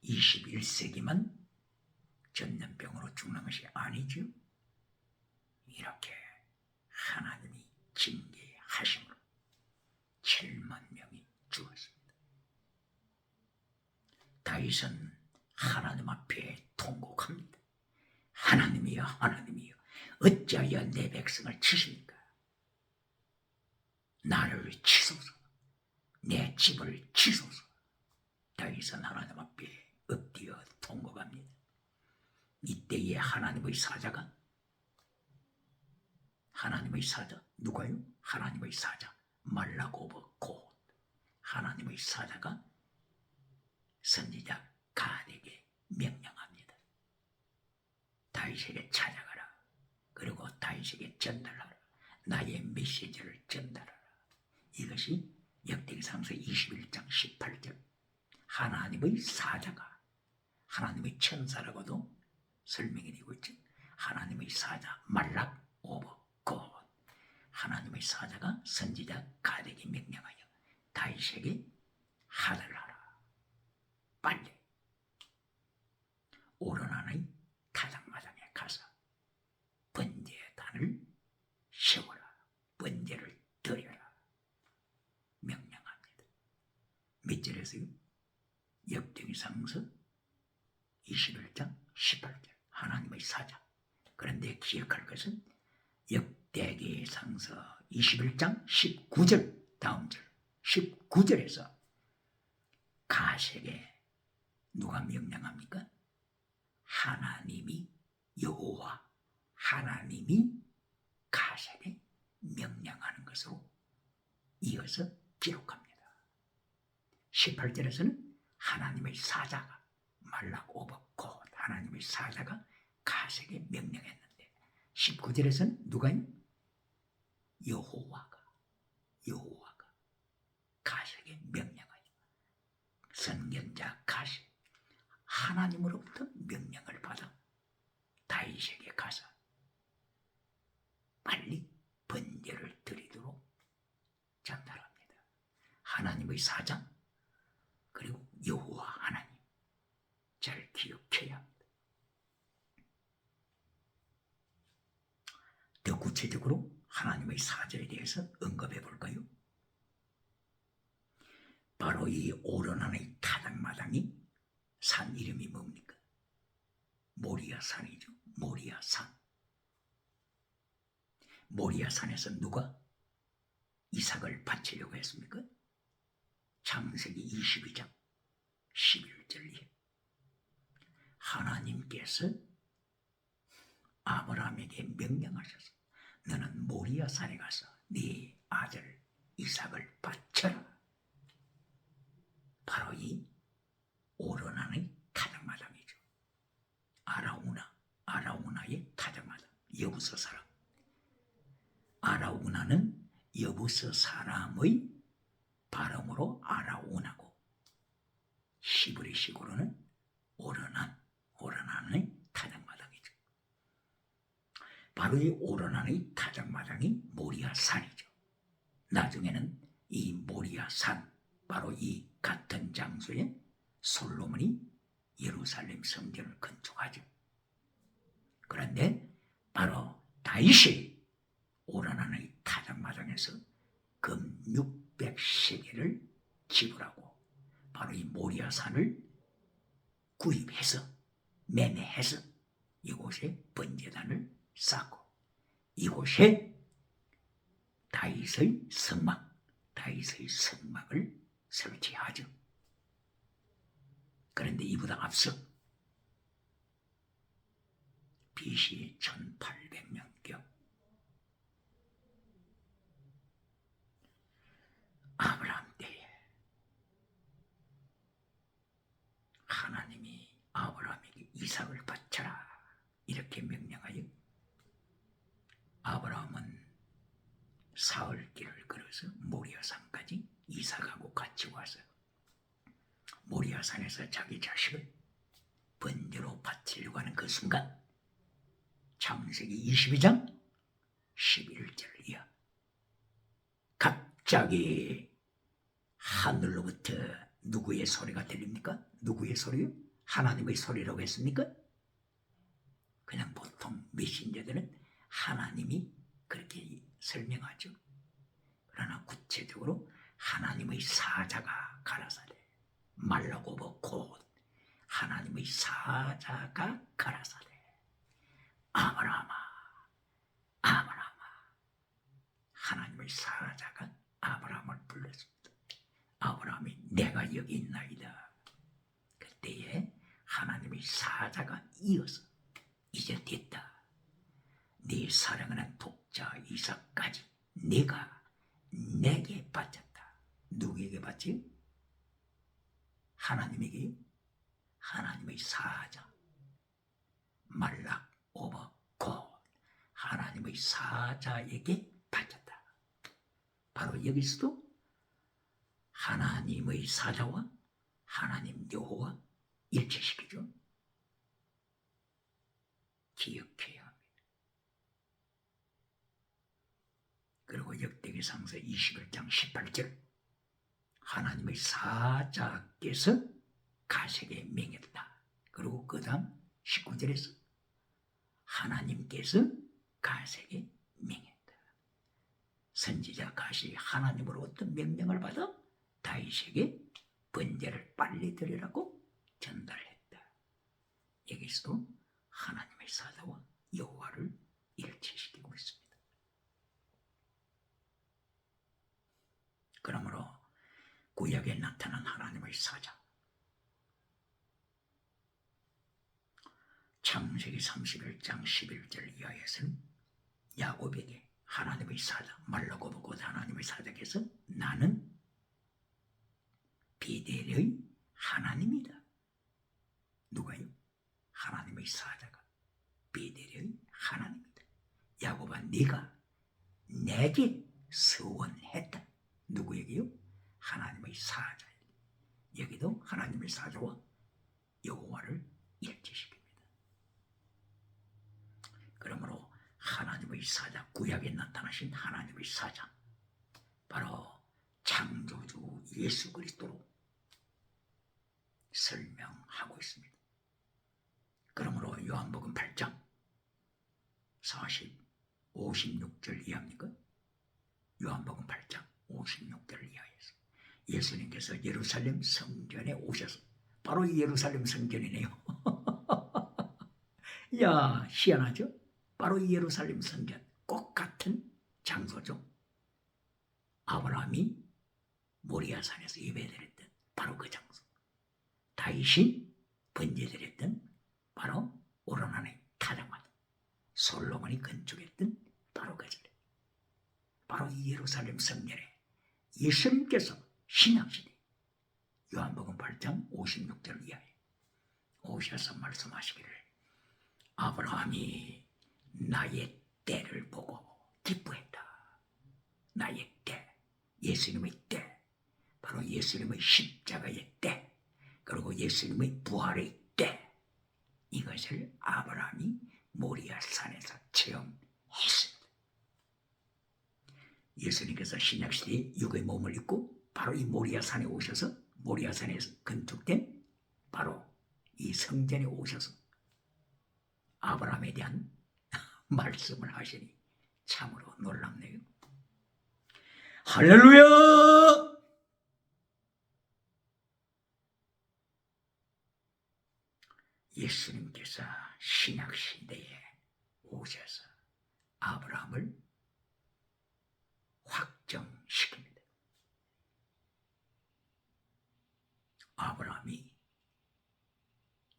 21세기만 전염병으로 죽는 것이 아니죠. 이렇게 하나님이 징계하심으로 7만 명이 죽었습니다. 다윗은 하나님 앞에 통곡합니다. 하나님이여, 하나님이여, 어찌하여 내 백성을 치십니까? 나를 치소서, 내 집을 치소서. 다윗은 하나님 앞에 엎드려 통곡합니다. 이때에 하나님의 사자 누가요? 하나님의 사자 말라고버 곧 하나님의 사자가 선지자 갓에게 명령합니다. 다윗에게 찾아가라. 그리고 다윗에게 전달하라. 나의 메시지를 전달하라. 이것이 역대기상서 21장 18절. 하나님의 사자가 하나님의 천사라고도 설명이 되고 있죠. 하나님의 사자 말락 오버 곧 하나님의 사자가 선지자 갓에게 명령하여 다윗에게 하달을 하라. 빨리 오르나의 타작마당에 가서 번제단을 세워라. 번제를 드려라. 명령합니다. 몇 절에서요? 역대기상서 21장 18절 하나님의 사자. 그런데 기억할 것은 역대기상서 21장 19절 다음 절 19절에서 가세게 누가 명령합니까? 하나님이 여호와 하나님이 가세게 명령하는 것으로 이어서 기록합니다. 18절에서는 하나님의 사자가 말락 오버 곧 하나님의 사자가 가세게 명령했는데 19절에서는 누가요? 여호와가 가세게 명령하여 선견자 가세 하나님으로부터 명령을 받아 다윗에게 가서 빨리 번제를 드리도록 전달합니다. 하나님의 사자 그리고 여호와 하나님 잘 기억해야 합니다. 더 구체적으로 하나님의 사자에 대해서 언급해 볼까요? 바로 이 오르나의 타작마당이 산 이름이 뭡니까? 모리아 산이죠. 모리아 산. 모리아 산에서 누가 이삭을 바치려고 했습니까? 창세기 22장 11절에 하나님께서 아브라함에게 명령하셔서 너는 모리아 산에 가서 네 아들 이삭을 바쳐라. 바로 이 오르나의 타작마당이죠. 아라우나의 타작마당. 여부서 사람. 아라우나는 여부서 사람의 발음으로 아라우나고 히브리식으로는 오르난의 타작마당이죠. 바로 이 오르난의 타작마당이 모리아 산이죠. 나중에는 이 모리아 산 바로 이 같은 장소에 솔로몬이 예루살렘 성전을 건축하죠. 그런데 바로 다윗이 오르난의 타작마당에서 금 600세겔을 지불하고 바로 이 모리아 산을 구입해서 매매해서 이곳에 번제단을 쌓고 이곳에 다윗의 성막을 설치하죠. 그런데 이보다 앞서 BC 1800년경 아브라함 때에 하나님이 아브라함에게 이삭을 바쳐라 이렇게 명령하여 아브라함은 사흘길을 걸어서 모리아산까지 이삭하고 같이 와서 모리아산에서 자기 자식을 번제로 바치려고 하는 그 순간 창세기 22장 11절이야. 갑자기 하늘로부터 누구의 소리가 들립니까? 누구의 소리요? 하나님의 소리라고 했습니까? 그냥 보통 메신저들은 하나님이 그렇게 설명하죠. 그러나 구체적으로 하나님의 사자가 가라사대 말라고 곧 하나님의 사자가 가라사대 아브라함아 하나님의 사자가 아브라함을 불렀습니다. 아브라함이 내가 여기 있나이다. 그때에 하나님의 사자가 이어서 이제 됐다. 네 사랑하는 독자 이삭까지 네가 내게 바쳤다. 누구에게 바치? 하나님에게. 하나님의 사자 말락 오버 곧 하나님의 사자에게 바쳤다. 바로 여기서도 하나님의 사자와 하나님 여호와 일치시키죠. 기억해야 합니다. 그리고 역대기상서 21장 18절 하나님의 사자께서 가세게 명했다. 그리고 그 다음 19절에서 하나님께서 가세게 명했다. 선지자 가시 하나님으로부터 명령을 받아 다윗에게 번제를 빨리 드리라고 전달했다. 여기서도 하나님의 사자와 여호와를 일치시키고 있습니다. 그러므로 구약에 나타난 하나님의 사자, 창세기 31장 11절 이하에서는 야곱에게 하나님의 사자, 말라고 보고 하나님의 사자께서 나는 베델의 하나님이다. 누가요? 하나님의 사자가 베델의 하나님이다. 야곱아, 네가 내게 서원했다. 누구에게요? 하나님의 사자. 여기도 하나님의 사자와 여호와를 일치시킵니다. 그러므로 하나님의 사자, 구약에 나타나신 하나님의 사자, 바로 창조주 예수 그리스도로 설명하고 있습니다. 그러므로 요한복음 8장 56절 이하입니까? 요한복음 8장 56절 이하에서 예수님께서 예루살렘 성전에 오셔서, 바로 이 예루살렘 성전이네요. 야, 희한하죠? 바로 이 예루살렘 성전, 꼭 같은 장소죠. 아브라함이 모리아산에서 예배드렸던 바로 그 장소, 다윗이 번제드렸던 바로 오르나의 타작마다, 솔로몬이 건축했던 바로 그 자리, 바로 이 예루살렘 성전에 예수님께서 신약시대 요한복음 8장 56절 이하에 오셔서 말씀하시기를, 아브라함이 나의 때를 보고 기뻐했다. 나의 때, 예수님의 때, 바로 예수님의 십자가의 때, 그리고 예수님의 부활의 때, 이것을 아브라함이 모리아산에서 체험했습니다. 예수님께서 신약시대에 육의 몸을 입고 바로 이 모리아산에 오셔서, 모리아산에서 건축된 바로 이 성전에 오셔서 아브라함에 대한 말씀을 하시니 참으로 놀랍네요. 할렐루야! 예수님께서 신약시대에 오셔서 아브라함을 확정시킵니다. 아브라함이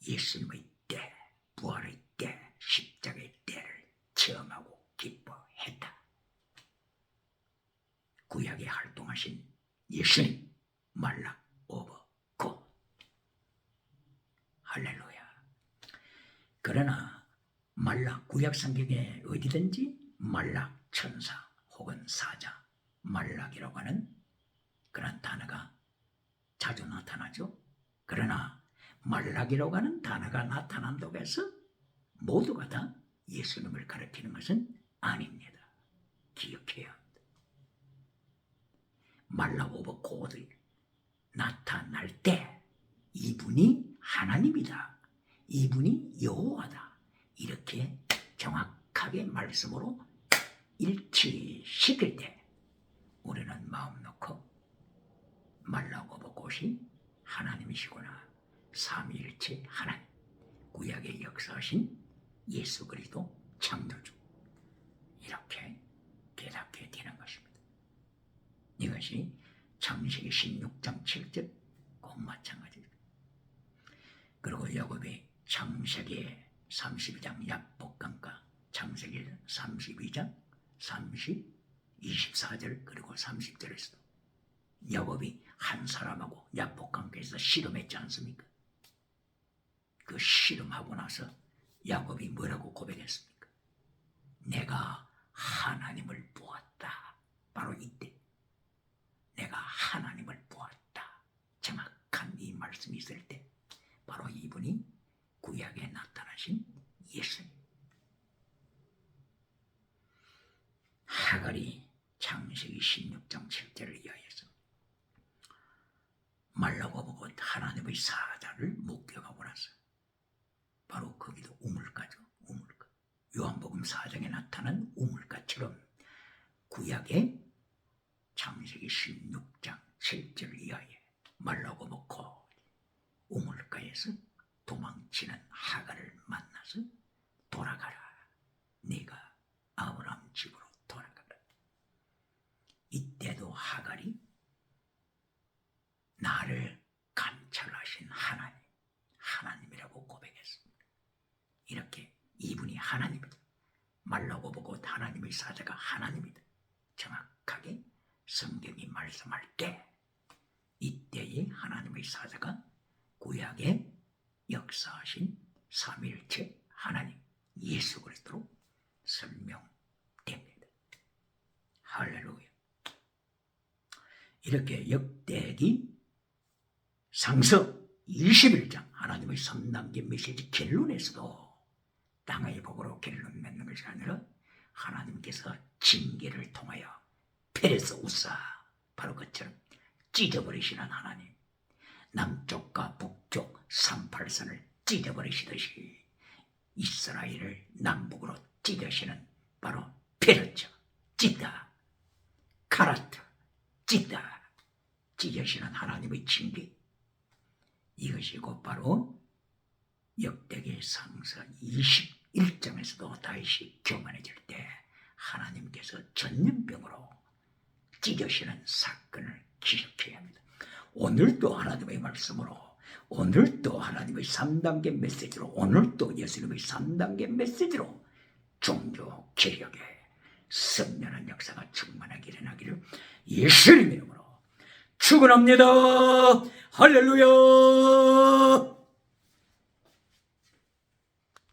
예수님의 때, 부활의 때, 십자가의 때를 체험하고 기뻐했다. 구약에 활동하신 예수님, 말락 오버 고. 할렐루야. 그러나 말락, 구약 성경에 어디든지 말락 천사 혹은 사자, 말락이라고 하는 그런 단어가 자주 나타나죠. 그러나 말락이라고 하는 단어가 나타난다고 해서 모두가 다 예수님을 가리키는 것은 아닙니다. 기억해야 합니다. 말락 오버 고들 나타날 때 이분이 하나님이다, 이분이 여호와다, 이렇게 정확하게 말씀으로 일치시킬 때 우리는 마음 놓고 말락 오버 곳이 하나님이시구나, 삼위일체 하나님, 구약의 역사하신 예수 그리스도 창조주, 이렇게 깨닫게 되는 것입니다. 이것이 창세기 16장 7절 꼭 마찬가지입니다. 그리고 야곱이 창세기 32장 야복강가, 창세기 32장 24절 그리고 30절에서도 야곱이 한 사람하고 야복강가에서 씨름했지 않습니까? 그 씨름하고 나서 야곱이 뭐라고 고백했습니까? 내가 하나님을 보았다. 바로 이때 내가 하나님을 보았다, 정확한 이 말씀이 있을 때 바로 이분이 구약에 나타나신 예수님. 하갈이 창세기 16장 7절을 이하여서 말라고 보고 하나님의 사자를 목격하고 나서 바로 거기도 우물가죠. 우물가. 요한복음 4장에 나타난 우물가처럼 구약의 창세기 16장 7절 이하에 말라고 먹고 우물가에서 도망치는 하갈을 만나서 돌아가라. 네가 아브라함 집으로 돌아가라. 이때도 하갈이 나를 감찰하신 하나님이라고 고백했습니다. 이렇게 이분이 하나님이다. 말라고 보고 하나님의 사자가 하나님이다. 정확하게 성경이 말씀할 때 이때의 하나님의 사자가 구약에 역사하신 삼위일체 하나님 예수 그리스도로 설명됩니다. 할렐루야. 이렇게 역대기 상서 21장 하나님의 3단계 메시지 결론에서도 땅의 복으로 결론 맺는 것이 아니라 하나님께서 징계를 통하여 페레스 우사 바로 그처럼 찢어버리시는 하나님, 남쪽과 북쪽 38선을 찢어버리시듯이 이스라엘을 남북으로 찢으시는 바로 페르처 찢다, 카라트 찢다, 찢으시는 하나님의 징계, 이것이 곧 바로 역대기 상서 21장에서도 다시 교만해질 때 하나님께서 전염병으로 찢으시는 사건을 기억해야 합니다. 오늘도 하나님의 말씀으로, 오늘도 하나님의 3단계 메시지로, 오늘도 예수님의 3단계 메시지로 종교 개혁의 선련한 역사가 충만하게 일어나기를 예수님 이름으로 축원합니다. 할렐루야.